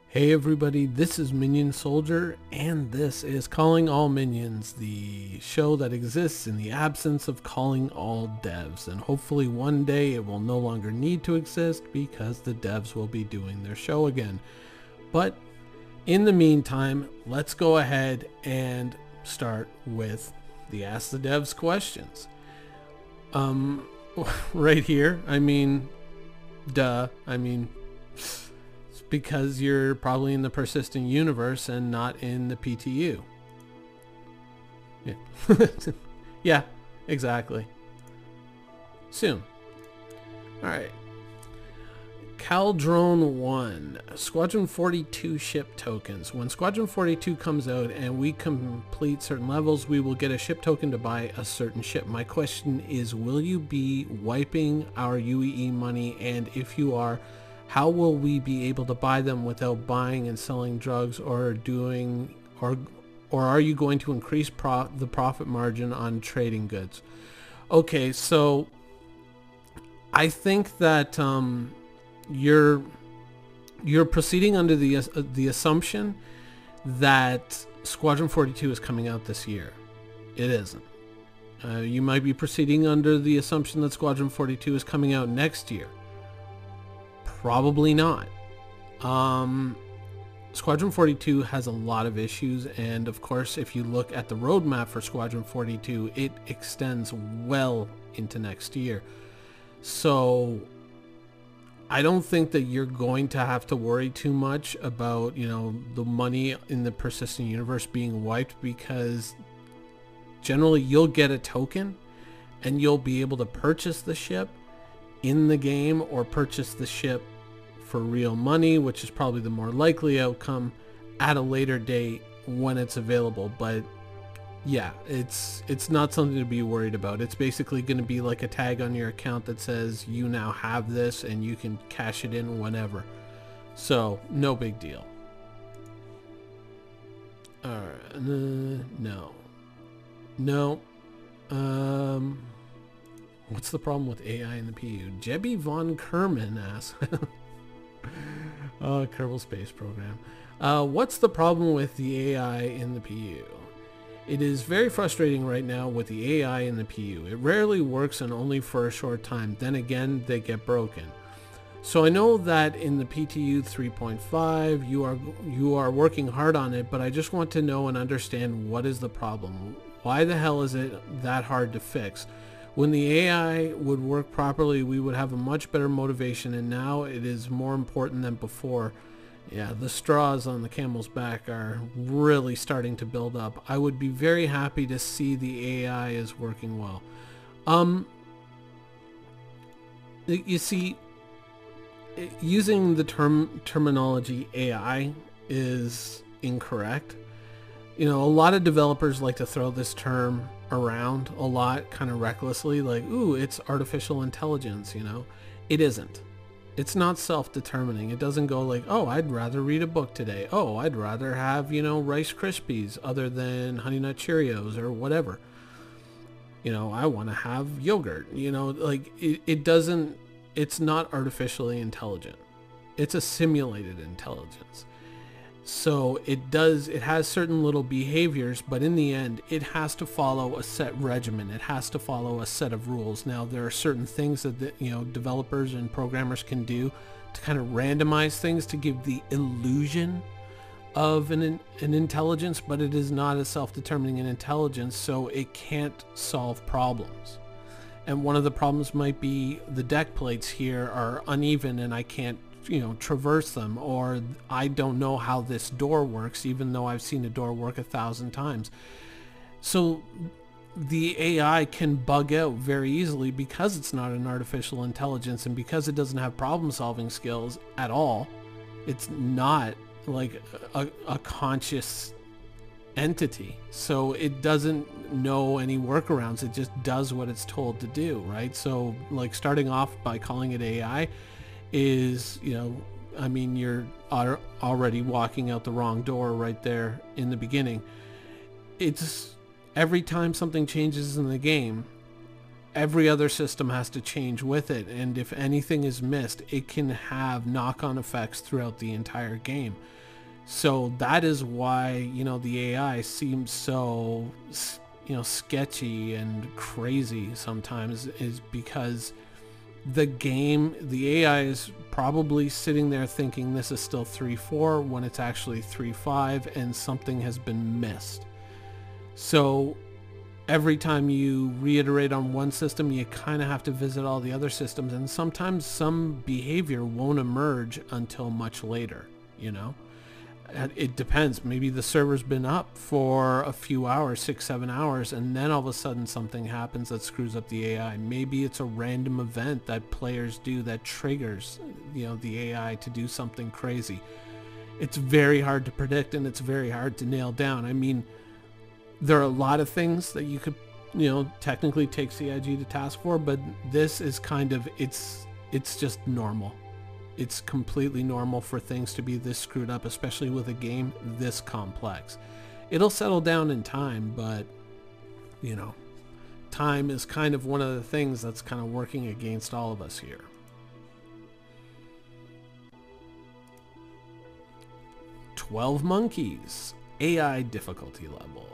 Hey everybody, this is Minion Soldier, and this is Calling All Minions, the show that exists in the absence of calling all devs, and hopefully one day it will no longer need to exist because the devs will be doing their show again. But in the meantime, let's go ahead and start with the Ask the Devs questions. Right here, because you're probably in the persistent universe and not in the PTU. Yeah. Yeah, exactly. Soon. Alright. Caldrone 1. Squadron 42 ship tokens. When Squadron 42 comes out and we complete certain levels, we will get a ship token to buy a certain ship. My question is, will you be wiping our UEE money? And if you are, how will we be able to buy them without buying and selling drugs or are you going to increase the profit margin on trading goods? Okay, so I think that you're proceeding under the assumption that Squadron 42 is coming out this year. It isn't. You might be proceeding under the assumption that Squadron 42 is coming out next year. Probably not. Squadron 42 has a lot of issues, and of course if you look at the roadmap for Squadron 42, it extends well into next year. So I don't think that you're going to have to worry too much about, the money in the persistent universe being wiped, because generally you'll get a token and you'll be able to purchase the ship in the game or purchase the ship for real money, which is probably the more likely outcome, at a later date when it's available. But yeah, it's not something to be worried about. It's basically going to be like a tag on your account that says you now have this and you can cash it in whenever. So no big deal. Alright, no. What's the problem with AI in the PU? Jebby Von Kerman asks. Kerbal Space Program. What's the problem with the AI in the PU? It is very frustrating right now with the AI in the PU. It rarely works and only for a short time. Then again, they get broken. So I know that in the PTU 3.5, you are working hard on it, but I just want to know and understand, what is the problem? Why the hell is it that hard to fix? When the AI would work properly, we would have a much better motivation, and now it is more important than before. Yeah, the straws on the camel's back are really starting to build up. I would be very happy to see the AI is working well. You see, using the terminology AI is incorrect. A lot of developers like to throw this term around a lot, kind of recklessly, like, ooh, it's artificial intelligence. It isn't. It's not self-determining. It doesn't go like, oh, I'd rather read a book today. Oh, I'd rather have, Rice Krispies other than Honey Nut Cheerios or whatever. I want to have yogurt. It doesn't, it's not artificially intelligent. It's a simulated intelligence. So it has certain little behaviors, but in the end, it has to follow a set regimen. It has to follow a set of rules. Now, there are certain things that developers and programmers can do to kind of randomize things to give the illusion of an intelligence, but it is not a self-determining intelligence, so it can't solve problems. And one of the problems might be the deck plates here are uneven and I can't traverse them, or I don't know how this door works, even though I've seen a door work 1,000 times. So the AI can bug out very easily because it's not an artificial intelligence, and because it doesn't have problem solving skills at all. It's not like a conscious entity, so it doesn't know any workarounds. It just does what it's told to do, right? So like starting off by calling it AI is, you're already walking out the wrong door right there in the beginning. It's every time something changes in the game, every other system has to change with it, and if anything is missed, it can have knock-on effects throughout the entire game. So that is why, the AI seems so, sketchy and crazy sometimes, is because the AI is probably sitting there thinking this is still 3.4 when it's actually 3.5 and something has been missed. So every time you reiterate on one system, you kind of have to visit all the other systems, and sometimes some behavior won't emerge until much later, It depends. Maybe the server's been up for a few hours, 6-7 hours, and then all of a sudden something happens that screws up the AI. Maybe it's a random event that players do that triggers, the AI to do something crazy. It's very hard to predict, and it's very hard to nail down. I mean, there are a lot of things that you could, technically take CIG to task for, but this is kind of, it's just normal. It's completely normal for things to be this screwed up, especially with a game this complex. It'll settle down in time, but, time is kind of one of the things that's kind of working against all of us here. "12 Monkeys, AI difficulty level.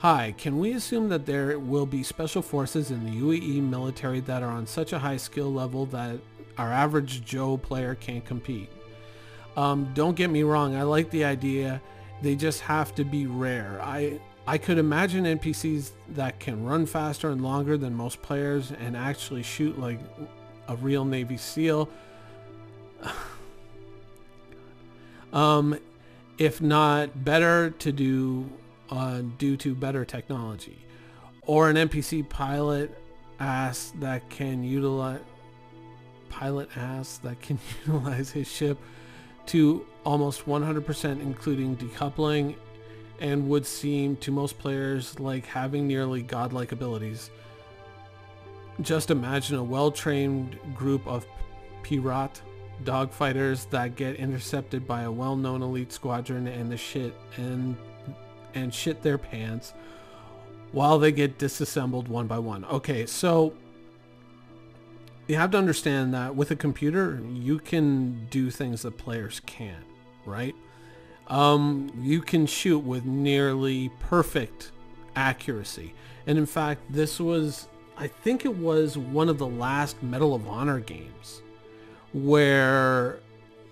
Hi, can we assume that there will be special forces in the UAE military that are on such a high skill level that our average Joe player can't compete? Don't get me wrong, I like the idea. They just have to be rare. I could imagine NPCs that can run faster and longer than most players and actually shoot like a real Navy SEAL. If not better to do due to better technology, or an NPC pilot ass that can utilize his ship to almost 100%, including decoupling, and would seem to most players like having nearly godlike abilities. Just imagine a well-trained group of pirate dogfighters that get intercepted by a well-known elite squadron and shit their pants while they get disassembled one by one." Okay, so you have to understand that with a computer, you can do things that players can't, right? You can shoot with nearly perfect accuracy. And in fact, I think it was one of the last Medal of Honor games where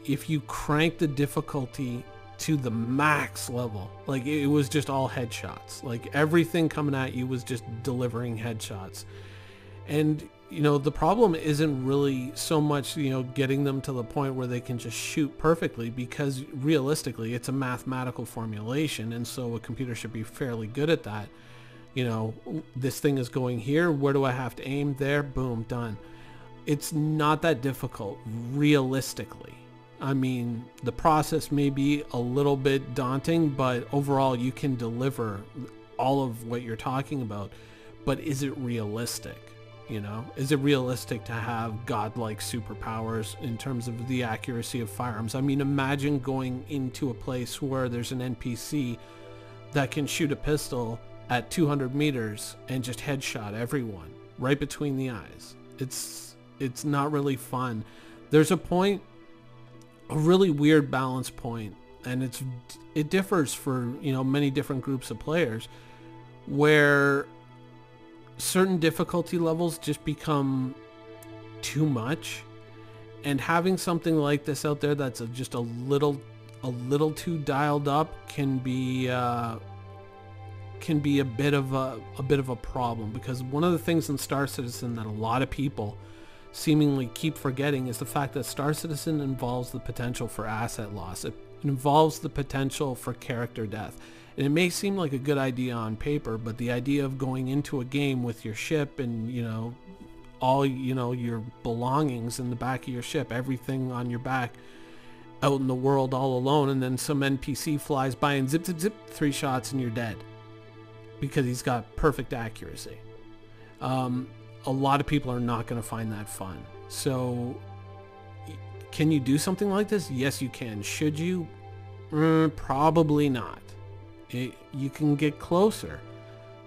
if you crank the difficulty to the max level, like it was just all headshots. Like everything coming at you was just delivering headshots. And the problem isn't really so much, getting them to the point where they can just shoot perfectly, because realistically it's a mathematical formulation, and so a computer should be fairly good at that. This thing is going here, where do I have to aim? There, boom, done. It's not that difficult, realistically. I mean, the process may be a little bit daunting, but overall you can deliver all of what you're talking about. But is it realistic? Is it realistic to have godlike superpowers in terms of the accuracy of firearms? I mean, imagine going into a place where there's an NPC that can shoot a pistol at 200 meters and just headshot everyone right between the eyes. It's not really fun. There's a really weird balance point, and it differs for, many different groups of players, where certain difficulty levels just become too much, and having something like this out there that's just a little too dialed up can be a bit of a problem. Because one of the things in Star Citizen that a lot of people seemingly keep forgetting is the fact that Star Citizen involves the potential for asset loss. It involves the potential for character death. And it may seem like a good idea on paper, but the idea of going into a game with your ship and, all, your belongings in the back of your ship, everything on your back out in the world all alone, and then some NPC flies by and zip, zip, zip, 3 shots and you're dead because he's got perfect accuracy. A lot of people are not going to find that fun. So can you do something like this? Yes, you can. Should you? Probably not. You can get closer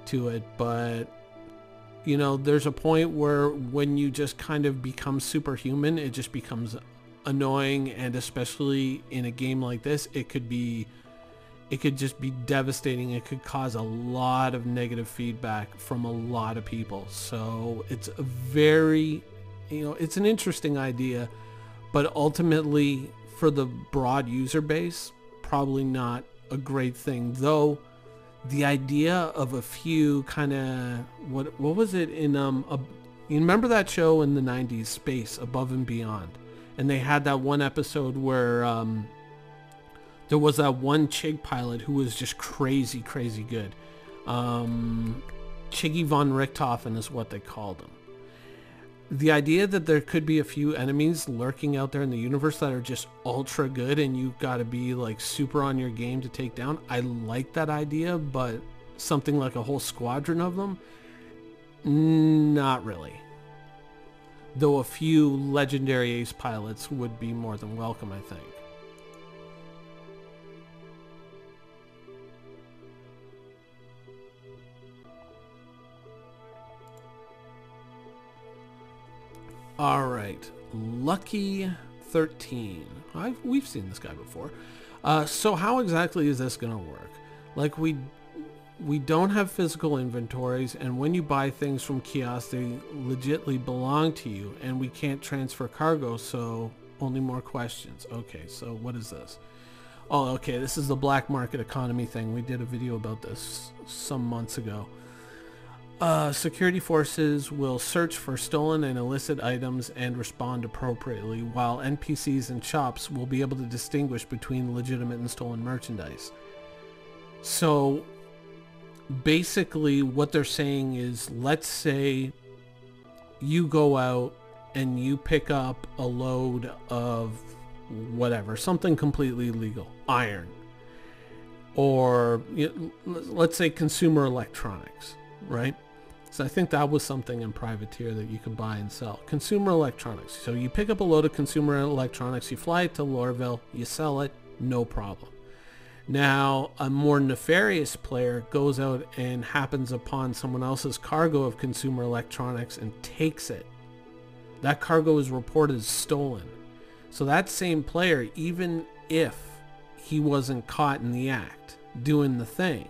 to it, but You know, there's a point where when you just kind of become superhuman, it just becomes annoying, and especially in a game like this, it could just be devastating. It could cause a lot of negative feedback from a lot of people. So it's a very, it's an interesting idea, but ultimately for the broad user base, probably not a great thing. Though the idea of a few kind of, what was it in, you remember that show in the 90s, Space, Above and Beyond? And they had that one episode where, there was that one Chig pilot who was just crazy good. Chiggy von Richthofen is what they called him. The idea that there could be a few enemies lurking out there in the universe that are just ultra good and you've got to be like super on your game to take down, I like that idea, but something like a whole squadron of them, not really. Though a few legendary ace pilots would be more than welcome, I think. All right, Lucky 13. We've seen this guy before. So how exactly is this gonna work? Like, we don't have physical inventories, and when you buy things from kiosks, they legitly belong to you, and we can't transfer cargo. So only more questions. Okay, so what is this? Oh, okay, this is the black market economy thing. We did a video about this some months ago. Security forces will search for stolen and illicit items and respond appropriately, while NPCs and shops will be able to distinguish between legitimate and stolen merchandise. So basically what they're saying is, let's say you go out and you pick up a load of whatever, something completely illegal, iron, or let's say consumer electronics, right? So I think that was something in Privateer that you could buy and sell. Consumer electronics. So you pick up a load of consumer electronics, you fly it to Lorville, you sell it, no problem. Now, a more nefarious player goes out and happens upon someone else's cargo of consumer electronics and takes it. That cargo is reported as stolen. So that same player, even if he wasn't caught in the act doing the thing,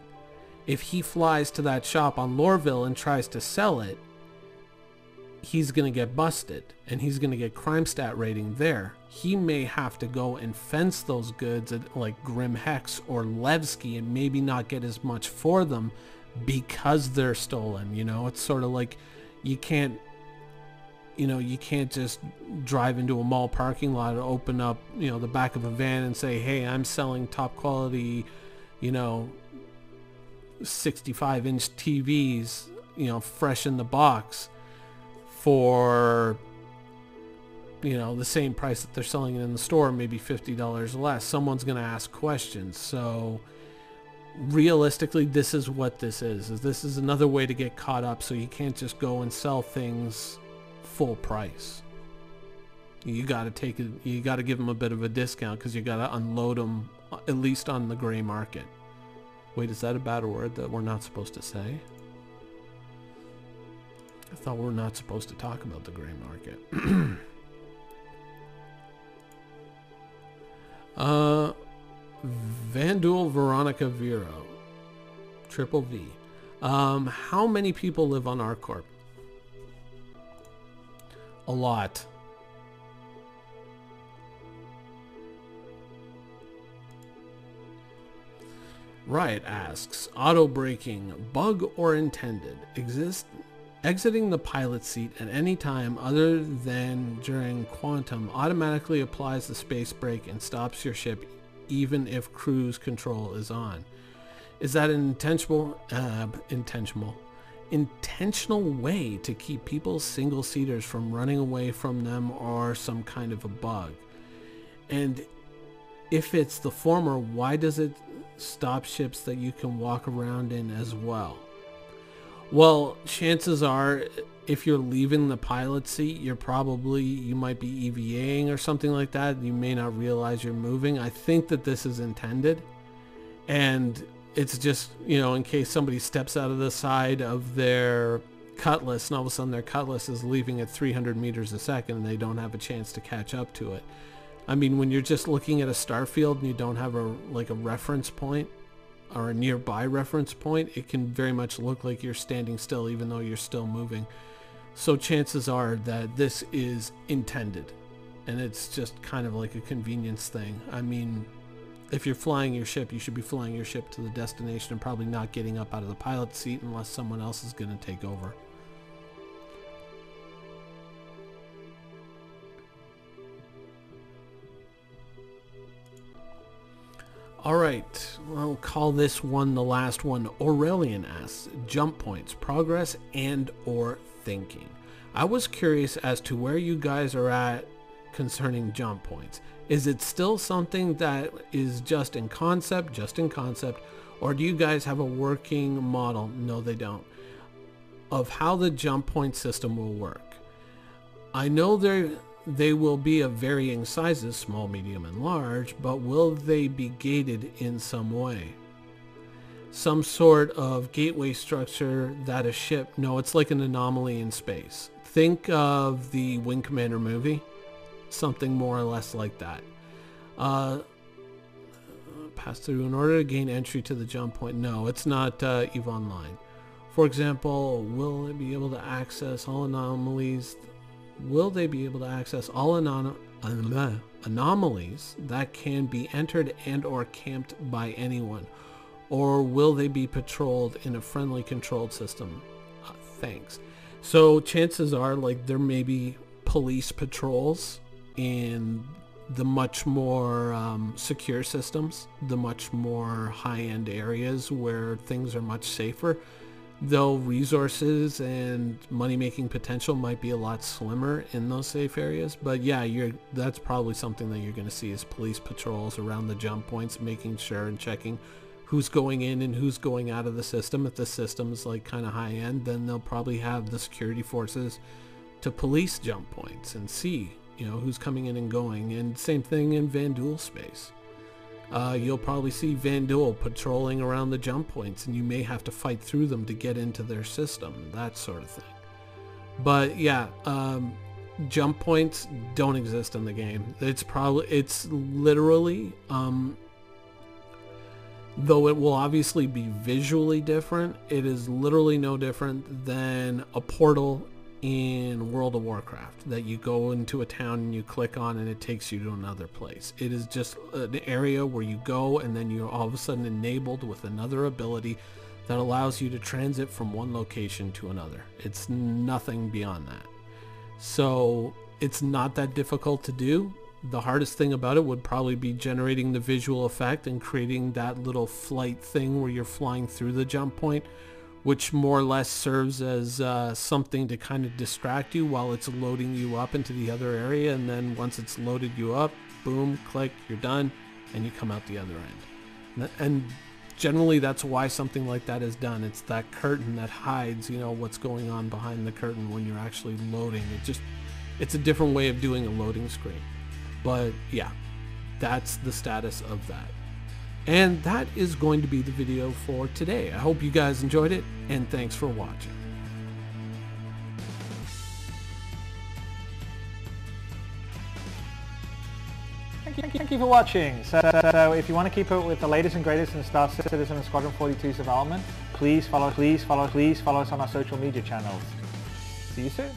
if he flies to that shop on Lorville and tries to sell it, he's going to get busted, and he's going to get crime stat rating there. He may have to go and fence those goods at like Grim Hex or Levski and maybe not get as much for them because they're stolen. It's sort of like you can't just drive into a mall parking lot and open up, the back of a van and say, hey, I'm selling top quality, 65-inch TVs, fresh in the box for, the same price that they're selling it in the store, maybe $50 less. Someone's going to ask questions. So realistically, this is what this is. This is another way to get caught up, so you can't just go and sell things full price. You got to take it. You got to give them a bit of a discount because you got to unload them at least on the gray market. Wait, is that a bad word that we're not supposed to say? I thought we're not supposed to talk about the gray market. Vandul Veronica Vero. Triple V. How many people live on ArcCorp? A lot. Riot asks, Autobreaking, bug or intended, exiting the pilot seat at any time other than during quantum automatically applies the space brake and stops your ship even if cruise control is on. Is that an intentional way to keep people's single-seaters from running away from them, or some kind of a bug? And if it's the former, why does it stop ships that you can walk around in as well? Well, chances are, if you're leaving the pilot seat, you might be EVAing or something like that. You may not realize you're moving. I think that this is intended, and it's just, in case somebody steps out of the side of their Cutlass, and all of a sudden their Cutlass is leaving at 300 meters a second and they don't have a chance to catch up to it. I mean, when you're just looking at a star field and you don't have a reference point or a nearby reference point, it can very much look like you're standing still even though you're still moving. So chances are that this is intended, and it's just kind of like a convenience thing. I mean, if you're flying your ship, you should be flying your ship to the destination and probably not getting up out of the pilot's seat unless someone else is going to take over. Alright, I'll call this one the last one. Aurelian asks, jump points, progress and or thinking. I was curious as to where you guys are at concerning jump points. Is it still something that is just in concept, or do you guys have a working model? No, they don't. Of how the jump point system will work. I know they will be of varying sizes, small, medium, and large, but will they be gated in some way? Some sort of gateway structure that a ship... No, it's like an anomaly in space. Think of the Wing Commander movie. Something more or less like that. Pass through in order to gain entry to the jump point. No, it's not EVE Online. For example, will it be able to access all anomalies? Will they be able to access all anomalies that can be entered and or camped by anyone? Or will they be patrolled in a friendly controlled system? Thanks. So chances are, like, there may be police patrols in the much more secure systems, the much more high-end areas where things are much safer, though resources and money-making potential might be a lot slimmer in those safe areas. But yeah, that's probably something that you're going to see is police patrols around the jump points, making sure and checking who's going in and who's going out of the system. If the system is like kind of high-end, then they'll probably have the security forces to police jump points and see, you know, who's coming in and going. And same thing in Vanduul space. You'll probably see Vanduul patrolling around the jump points, and you may have to fight through them to get into their system, that sort of thing. But yeah, jump points don't exist in the game. It's literally, though it will obviously be visually different, it is literally no different than a portal in World of Warcraft that you go into a town and you click on and it takes you to another place. It is just an area where you go and then you're all of a sudden enabled with another ability that allows you to transit from one location to another. It's nothing beyond that. So it's not that difficult to do. The hardest thing about it would probably be generating the visual effect and creating that little flight thing where you're flying through the jump point, which more or less serves as something to kind of distract you while it's loading you up into the other area. And then once it's loaded you up, boom, click, you're done, and you come out the other end. And generally that's why something like that is done. It's that curtain that hides, you know, what's going on behind the curtain when you're actually loading. It's a different way of doing a loading screen. But yeah, that's the status of that. And that is going to be the video for today. I hope you guys enjoyed it, and thanks for watching. Thank you for watching. So if you want to keep up with the latest and greatest in Star Citizen and Squadron 42's development, please follow us on our social media channels. See you soon.